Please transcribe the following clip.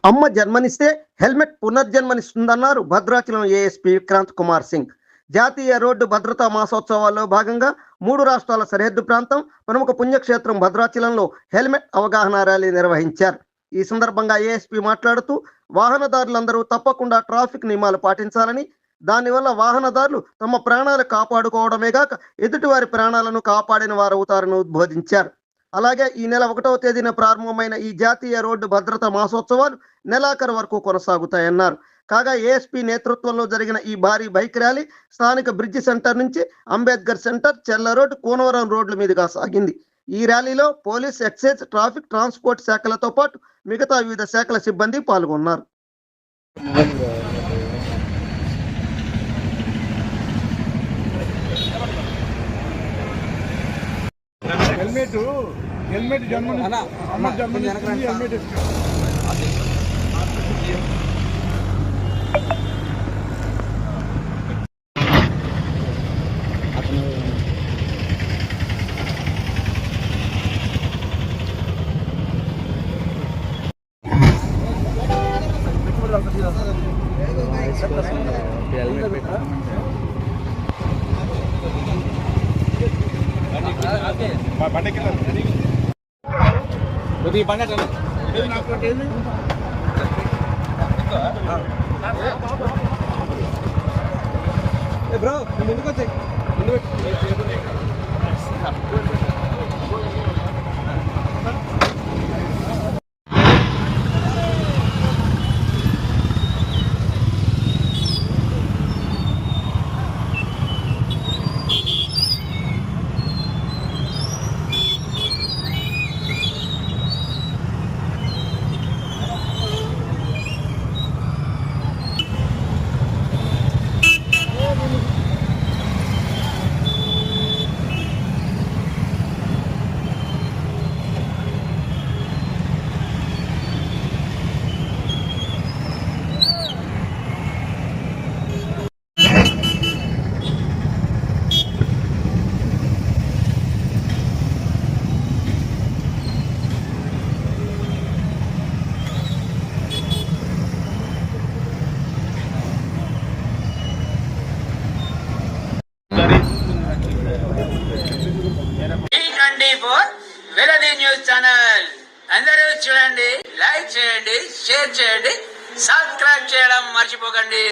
అమ్మ జన్మనిస్తే helmet పునర్జన్మనిస్తుందన్నారు Bhadrachalam ASP Vikrant Kumar Singh. జాతీయ road భద్రతా మాసోత్సవాల్లో భాగంగా 3 రాష్ట్రాల సరిహద్దు ప్రాంతం ప్రముఖ పుణ్యక్షేత్రం భద్రాచలంలో హెల్మెట్ అవగాహన ర్యాలీ నిర్వహించారు. ఈ సందర్భంగా ఏఎస్పీ మాట్లాడుతూ వాహనదారులందరూ తప్పకుండా ట్రాఫిక్ నియమాలు పాటించాలని, దానివల్ల వాహనదారులు తమ ప్రాణాలు కాపాడుకోవడమే గాక ఎదుటివారి ప్రాణాలను కాపాడిన వారవుతారని ఉద్బోధించారు. అలాగే ఈ నెల 1వ తేదీన ప్రారంభమైన ఈ జాతీయ రోడ్డు భద్రతా మాసోత్సవాలు నెలాఖరు వరకు కొనసాగుతాయన్నారు. కాగా ఏఎస్పీ నేతృత్వంలో జరిగిన ఈ భారీ బైక్ ర్యాలీ స్థానిక బ్రిడ్జి సెంటర్ నుంచి అంబేద్కర్ సెంటర్, చెల్ల రోడ్, కూనవరం రోడ్ల మీదుగా సాగింది. ఈ ర్యాలీలో పోలీస్, ఎక్సైజ్, ట్రాఫిక్, ట్రాన్స్పోర్ట్ శాఖలతో పాటు మిగతా వివిధ శాఖల సిబ్బంది పాల్గొన్నారు. హెల్మెట్ జన్మని హెల్మెట్ బ్రో ముందుకు వచ్చాయి. న్యూస్ ఛానల్ అందరూ చూడండి, లైక్ చేయండి, షేర్ చేయండి, సబ్స్క్రైబ్ చేయడం మర్చిపోకండి.